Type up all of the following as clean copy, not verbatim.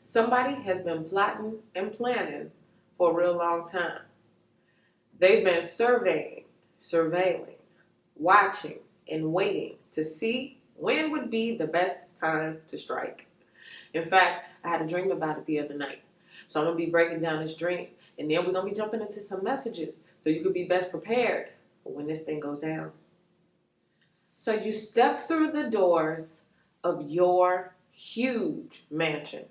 Somebody has been plotting and planning for a real long time. They've been surveilling, watching, and waiting to see when would be the best time to strike. In fact, I had a dream about it the other night. So I'm going to be breaking down this dream. And then we're going to be jumping into some messages so you could be best prepared for when this thing goes down. So you step through the doors of your huge mansion.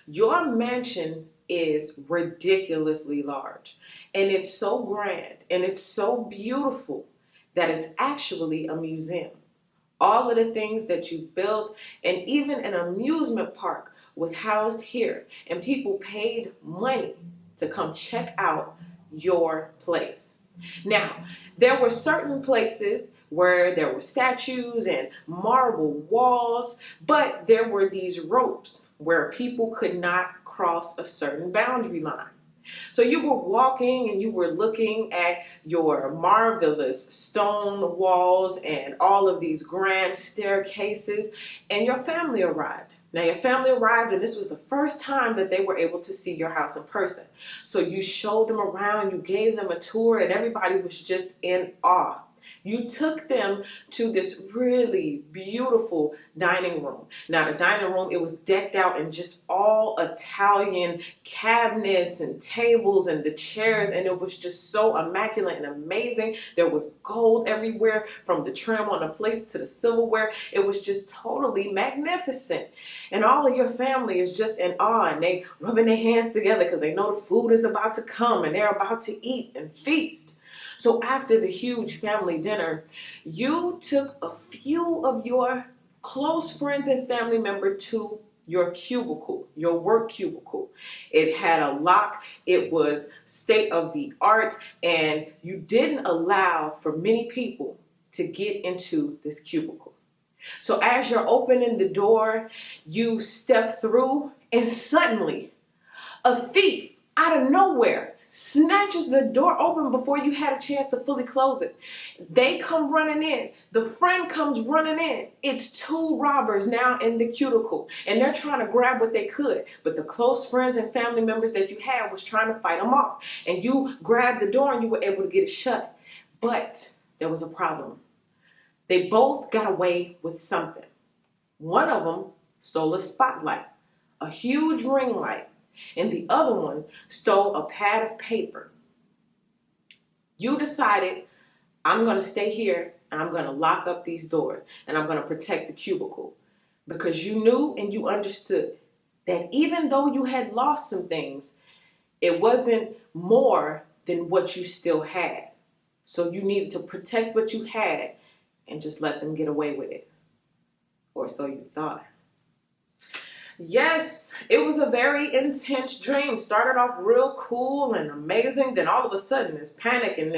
Your mansion is ridiculously large, and it's so grand and it's so beautiful that it's actually a museum. All of the things that you built, and even an amusement park was housed here, and people paid money to come check out your place. Now, there were certain places where there were statues and marble walls, but there were these ropes where people could not cross a certain boundary line. So you were walking and you were looking at your marvelous stone walls and all of these grand staircases, and your family arrived. Now your family arrived, and this was the first time that they were able to see your house in person. So you showed them around, you gave them a tour, and everybody was just in awe. You took them to this really beautiful dining room. Now, the dining room, it was decked out in just all Italian cabinets and tables and the chairs, and it was just so immaculate and amazing. There was gold everywhere, from the trim on the plates to the silverware. It was just totally magnificent. And all of your family is just in awe, and they rubbing their hands together because they know the food is about to come and they're about to eat and feast. So after the huge family dinner, you took a few of your close friends and family members to your cubicle, your work cubicle. It had a lock, it was state of the art, and you didn't allow for many people to get into this cubicle. So as you're opening the door, you step through, and suddenly a thief out of nowhere snatches the door open before you had a chance to fully close it. They come running in. The friend comes running in. It's two robbers now in the cubicle, and they're trying to grab what they could. But the close friends and family members that you had was trying to fight them off. And you grabbed the door and you were able to get it shut. But there was a problem. They both got away with something. One of them stole a spotlight, a huge ring light, and the other one stole a pad of paper. You decided, I'm going to stay here and I'm going to lock up these doors and I'm going to protect the cubicle, because you knew and you understood that even though you had lost some things, it wasn't more than what you still had. So you needed to protect what you had and just let them get away with it. Or so you thought. Yes, it was a very intense dream. Started off real cool and amazing. Then all of a sudden, this panic and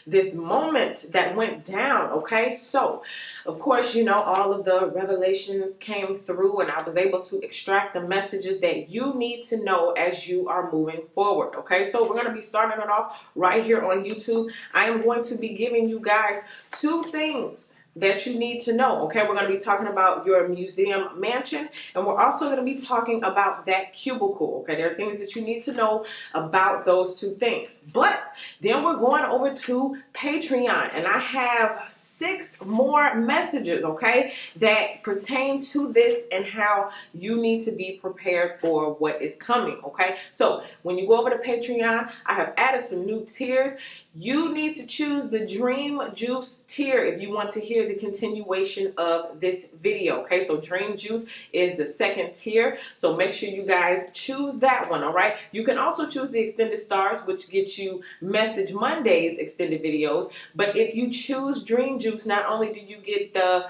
this moment that went down, okay? So, of course, you know, all of the revelations came through, and I was able to extract the messages that you need to know as you are moving forward, okay? So we're going to be starting it off right here on YouTube. I am going to be giving you guys 2 things that you need to know, okay? We're going to be talking about your museum mansion, and we're also going to be talking about that cubicle, okay? There are things that you need to know about those 2 things. But then we're going over to Patreon, and I have 6 more messages, okay, that pertain to this and how you need to be prepared for what is coming, okay? So when you go over to Patreon, I have added some new tiers. You need to choose the Dream Juice tier if you want to hear the continuation of this video, okay? So Dream Juice is the 2nd tier, so make sure you guys choose that one, all right? You can also choose the Extended Stars, which gets you Message Mondays extended videos, but if you choose Dream Juice, not only do you get the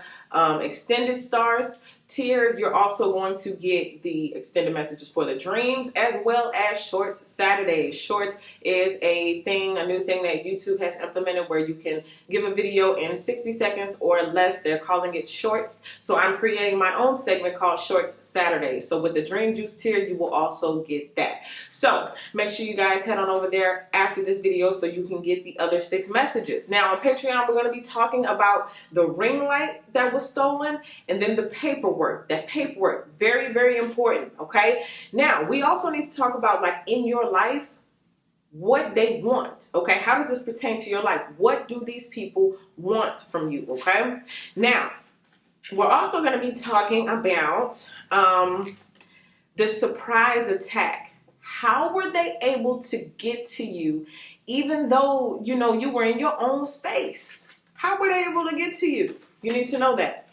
Extended Stars tier, you're also going to get the extended messages for the dreams, as well as Shorts Saturdays. Shorts is a new thing that YouTube has implemented, where you can give a video in 60 seconds or less. They're calling it Shorts. So I'm creating my own segment called Shorts Saturdays. So with the Dream Juice tier, you will also get that. So make sure you guys head on over there after this video so you can get the other 6 messages. Now on Patreon, we're going to be talking about the ring light that was stolen, and then the paperwork paperwork. That paperwork, very, very important, okay? Now, we also need to talk about, like, in your life, what they want, okay? How does this pertain to your life? What do these people want from you, okay? Now, we're also going to be talking about the surprise attack. How were they able to get to you even though, you know, you were in your own space? How were they able to get to you? You need to know that.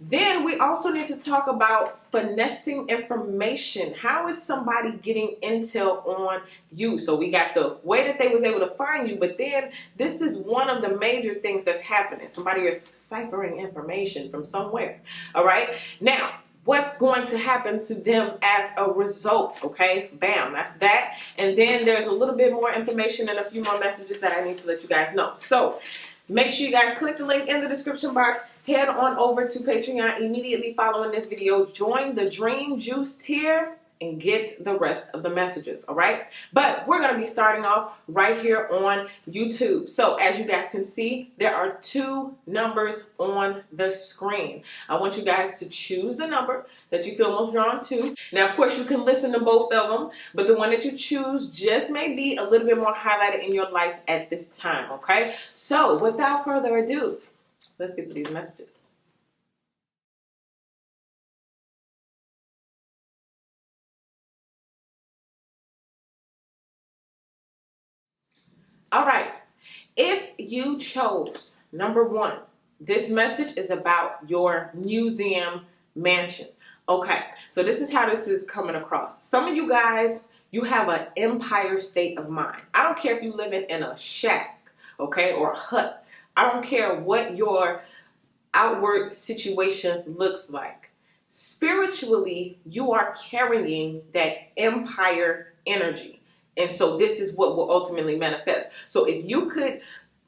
Then we also need to talk about finessing information. How is somebody getting intel on you? So we got the way that they was able to find you, but then this is one of the major things that's happening. Somebody is ciphering information from somewhere. All right. Now, what's going to happen to them as a result? Okay, bam, that's that. And then there's a little bit more information and a few more messages that I need to let you guys know. So make sure you guys click the link in the description box. Head on over to Patreon immediately following this video. Join the Dream Juice tier and get the rest of the messages, all right? But we're going to be starting off right here on YouTube. So as you guys can see, there are 2 numbers on the screen. I want you guys to choose the number that you feel most drawn to. Now, of course, you can listen to both of them, but the one that you choose just may be a little bit more highlighted in your life at this time, okay? So without further ado, let's get to these messages. All right. If you chose number 1, this message is about your museum mansion. Okay. So this is how this is coming across. Some of you guys, you have an empire state of mind. I don't care if you live in a shack, okay, or a hut. I don't care what your outward situation looks like. Spiritually, you are carrying that empire energy. And so this is what will ultimately manifest. So if you could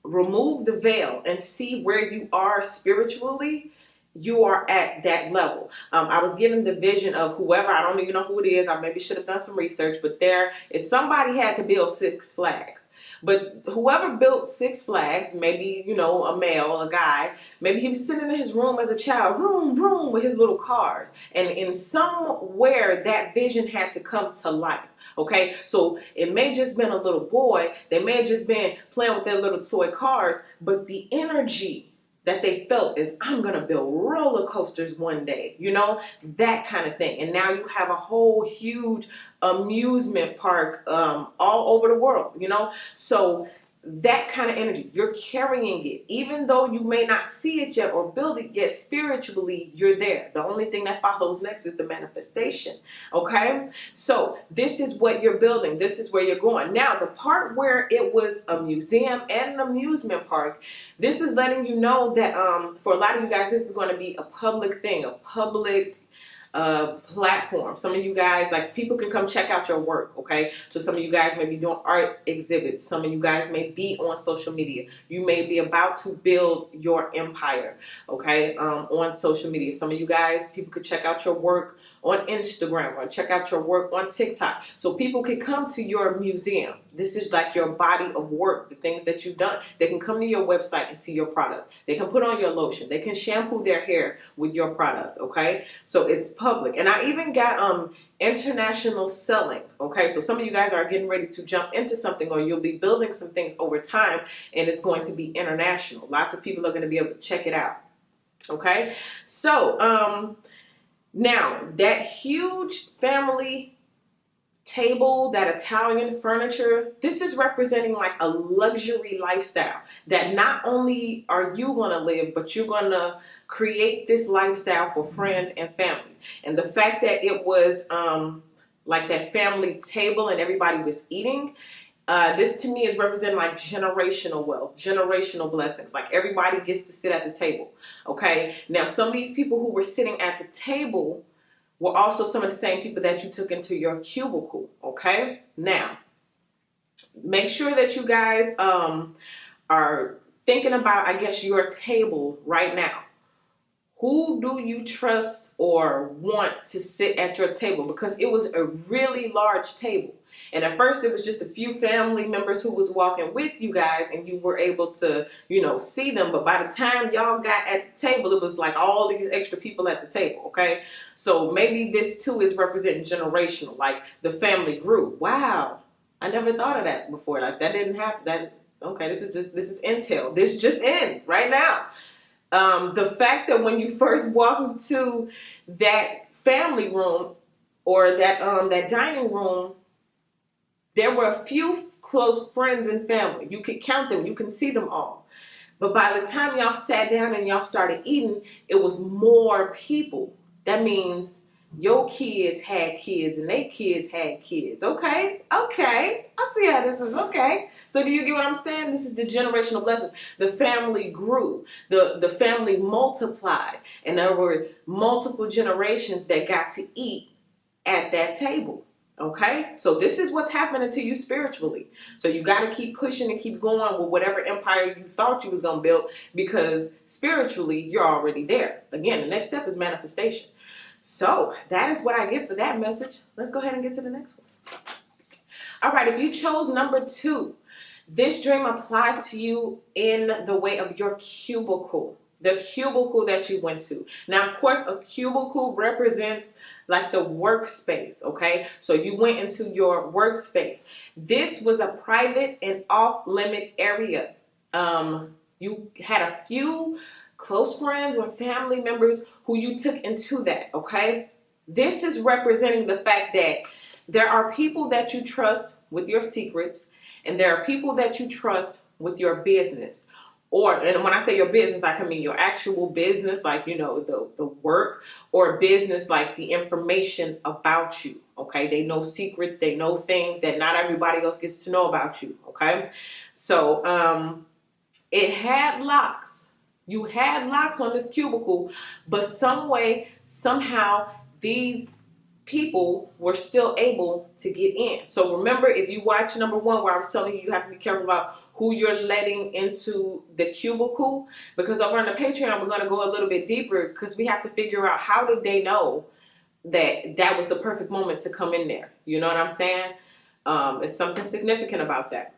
remove the veil and see where you are spiritually, you are at that level. I was given the vision of whoever, I don't even know who it is. I maybe should have done some research, but there is somebody had to build 6 flags. But whoever built 6 flags, maybe, you know, a male, a guy, maybe he was sitting in his room as a child, vroom, vroom, with his little cars. And in somewhere that vision had to come to life. Okay, so it may just been a little boy. They may have just been playing with their little toy cars, but the energy that they felt is, I'm going to build roller coasters one day, you know, that kind of thing. And now you have a whole huge amusement park all over the world, you know. So that kind of energy, you're carrying it. Even though you may not see it yet or build it yet, spiritually, you're there. The only thing that follows next is the manifestation, okay? So this is what you're building. This is where you're going. Now, the part where it was a museum and an amusement park, this is letting you know that for a lot of you guys, this is going to be a public thing, a public platform. Some of you guys, like, people can come check out your work, okay? So some of you guys may be doing art exhibits. Some of you guys may be on social media. You may be about to build your empire, okay, on social media. Some of you guys, people could check out your work on Instagram or check out your work on TikTok. So people can come to your museum. This is like your body of work, the things that you've done. They can come to your website and see your product. They can put on your lotion. They can shampoo their hair with your product, okay? So it's public. And I even got international selling, okay? So some of you guys are getting ready to jump into something, or you'll be building some things over time, and it's going to be international. Lots of people are going to be able to check it out, okay? So, now, that huge family table, that Italian furniture, this is representing like a luxury lifestyle that not only are you going to live, but you're going to create this lifestyle for friends and family. And the fact that it was like that family table and everybody was eating, this to me is representing like generational wealth, generational blessings. Like everybody gets to sit at the table. Okay. Now, some of these people who were sitting at the table were also some of the same people that you took into your cubicle. Okay. Now, make sure that you guys are thinking about, I guess, your table right now. Who do you trust or want to sit at your table? Because it was a really large table. And at first it was just a few family members who was walking with you guys and you were able to, see them. But by the time y'all got at the table, it was like all these extra people at the table, okay? So maybe this too is representing generational, like the family grew. Wow. I never thought of that before. Like that didn't happen. Okay, this is intel. This just in right now. The fact that when you first walk into that family room or that dining room, there were a few close friends and family. You could count them. You can see them all. But by the time y'all sat down and y'all started eating, it was more people. That means your kids had kids and their kids had kids. Okay. I see how this is. Okay. So do you get what I'm saying? This is the generational blessings. The family grew. The family multiplied. And there were multiple generations that got to eat at that table. Okay, so this is what's happening to you spiritually. So you got to keep pushing and keep going with whatever empire you thought you was going to build, because spiritually you're already there. Again, the next step is manifestation. So that is what I get for that message. Let's go ahead and get to the next one. All right, if you chose number 2, this dream applies to you in the way of your cubicle. The cubicle that you went to. Now, of course, a cubicle represents like the workspace, okay? So you went into your workspace. This was a private and off-limit area. You had a few close friends or family members who you took into that, okay? This is representing the fact that there are people that you trust with your secrets, and there are people that you trust with your business. And when I say your business, I can mean your actual business, like, the work, or business like the information about you, okay? They know secrets, they know things that not everybody else gets to know about you, okay? So it had locks. You had locks on this cubicle, but some way, somehow, these people were still able to get in. So remember, if you watch number 1 where I was telling you have to be careful about who you're letting into the cubicle, because over on the Patreon we're going to go a little bit deeper, because we have to figure out how did they know that was the perfect moment to come in there. You know what I'm saying? It's something significant about that.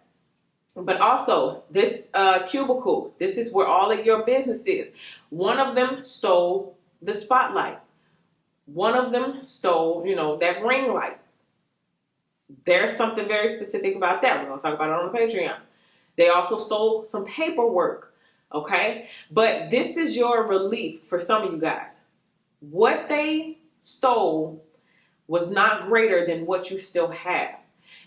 But also, this cubicle, this is where all of your business is. One of them stole the spotlight. One of them stole, that ring light. There's something very specific about that. We're going to talk about it on the Patreon. They also stole some paperwork, okay? But this is your relief for some of you guys. What they stole was not greater than what you still have.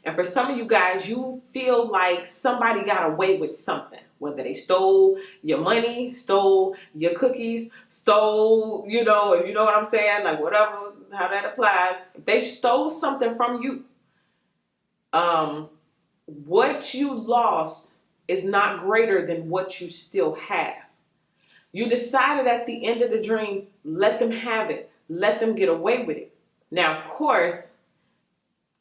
And for some of you guys, you feel like somebody got away with something. Whether they stole your money, stole your cookies, stole, if you know what I'm saying, like whatever, how that applies. If they stole something from you, what you lost is not greater than what you still have. You decided at the end of the dream, let them have it. Let them get away with it. Now, of course,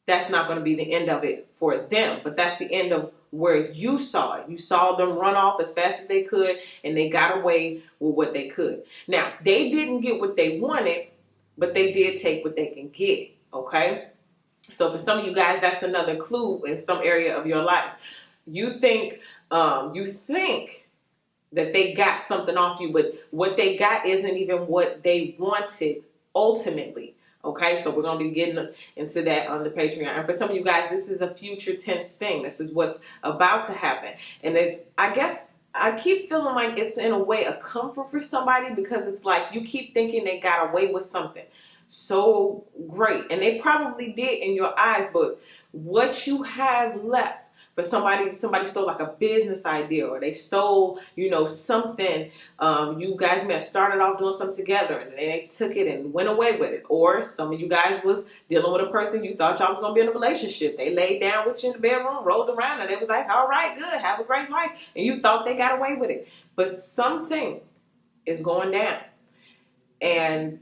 that's not going to be the end of it for them, but that's the end of where you saw it. You saw them run off as fast as they could, and they got away with what they could. Now, they didn't get what they wanted, but they did take what they can get, okay? So for some of you guys, that's another clue in some area of your life. You think that they got something off you, but what they got isn't even what they wanted ultimately. Okay, so we're going to be getting into that on the Patreon. And for some of you guys, this is a future tense thing. This is what's about to happen. And I guess I keep feeling like it's in a way a comfort for somebody, because it's like you keep thinking they got away with something so great. And they probably did in your eyes, but what you have left, for somebody stole like a business idea, or they stole, something. You guys may have started off doing something together, and they took it and went away with it. Or some of you guys was dealing with a person you thought y'all was going to be in a relationship. They laid down with you in the bedroom, rolled around, and they was like, all right, good, have a great life. And you thought they got away with it. But something is going down. And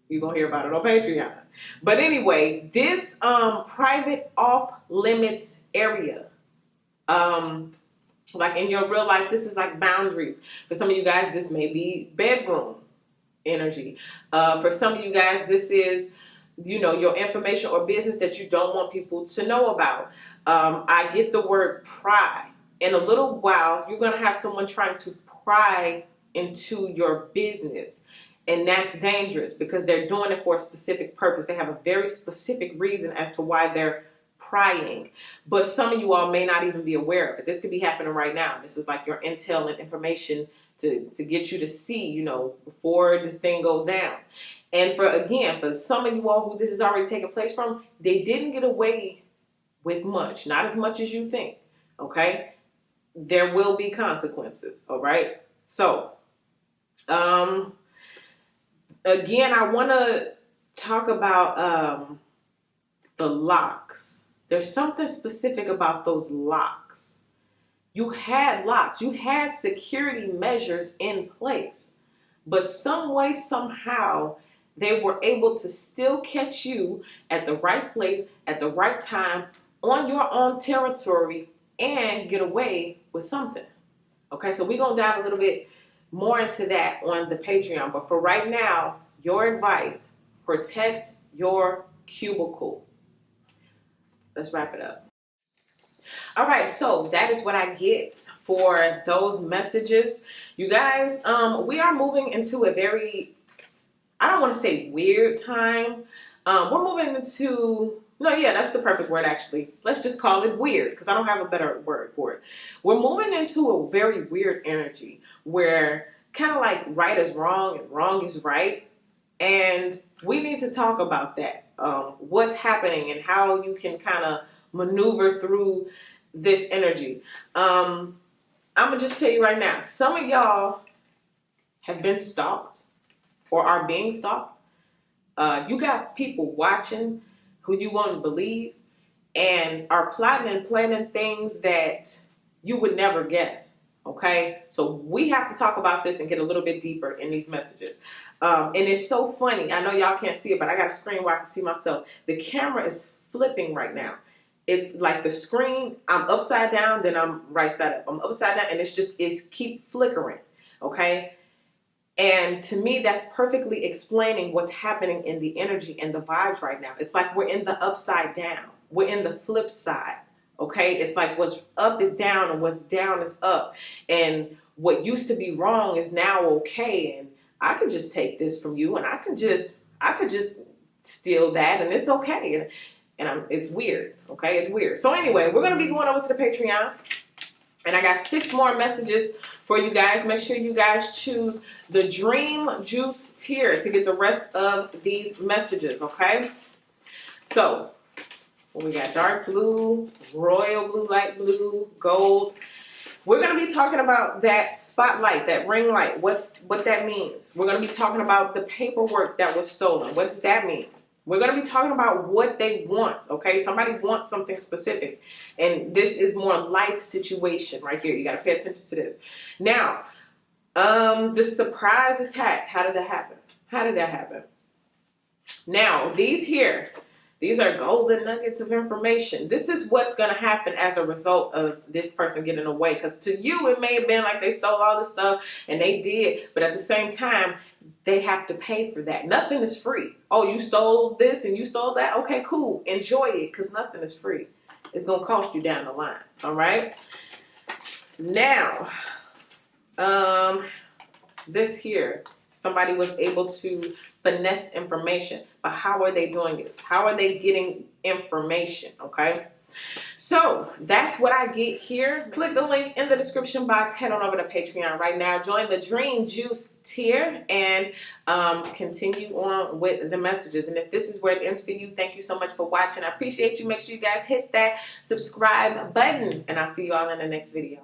you're going to hear about it on Patreon. But anyway, this private off-limits area, like in your real life, this is like boundaries. For some of you guys, this may be bedroom. energy. For some of you guys, this is, you know, your information or business that you don't want people to know about. I get the word pry. In a little while, you're going to have someone trying to pry into your business. And that's dangerous because they're doing it for a specific purpose. They have a very specific reason as to why they're prying. But some of you all may not even be aware of it. This could be happening right now. This is like your intel and information to get you to see, you know, before this thing goes down. And for some of you all who this is already taking place from, they didn't get away with much. Not as much as you think. Okay? There will be consequences. All right? So, again, I want to talk about the locks. There's something specific about those locks. You had locks. You had security measures in place. But some way, somehow, they were able to still catch you at the right place, at the right time, on your own territory, and get away with something. Okay, so we're going to dive a little bit more into that on the Patreon. But for right now, your advice, protect your cubicle. Let's wrap it up. All right, so that is what I get for those messages. You guys, we are moving into a very, I don't want to say weird time. We're moving into, no, yeah, that's the perfect word actually. Let's just call it weird because I don't have a better word for it. We're moving into a very weird energy where kind of like right is wrong and wrong is right. And we need to talk about that. What's happening and how you can kind of maneuver through this energy. I'm going to just tell you right now, some of y'all have been stalked or are being stalked. You got people watching who you won't believe and are plotting and planning things that you would never guess. Okay, so we have to talk about this and get a little bit deeper in these messages. And it's so funny. I know y'all can't see it, but I got a screen where I can see myself. The camera is flipping right now. It's like the screen, I'm upside down, then I'm right side up. I'm upside down, and it's keep flickering. Okay. And to me, that's perfectly explaining what's happening in the energy and the vibes right now. It's like we're in the upside down. We're in the flip side. Okay, it's like what's up is down and what's down is up. And what used to be wrong is now okay. And I could just take this from you and I could just steal that and it's okay. And it's weird. Okay, it's weird. So anyway, we're going to be going over to the Patreon. And I got 6 more messages for you guys. Make sure you guys choose the Dream Juice tier to get the rest of these messages, okay? So, we got dark blue, royal blue, light blue, gold. We're going to be talking about that spotlight, that ring light, what that means. We're going to be talking about the paperwork that was stolen. What does that mean? We're going to be talking about what they want, okay? Somebody wants something specific. And this is more life situation right here. You got to pay attention to this. Now, the surprise attack, how did that happen? How did that happen? Now, these are golden nuggets of information. This is what's going to happen as a result of this person getting away. Because to you, it may have been like they stole all this stuff, and they did. But at the same time, they have to pay for that. Nothing is free. Oh, you stole this and you stole that? Okay, cool. Enjoy it because nothing is free. It's going to cost you down the line. All right? Now, this here, somebody was able to finesse information. But how are they doing it? How are they getting information? Okay? So that's what I get here. Click the link in the description box. Head on over to Patreon right now. Join the Dream Juice tier and continue on with the messages. And if this is where it ends for you, thank you so much for watching. I appreciate you. Make sure you guys hit that subscribe button. And I'll see you all in the next video.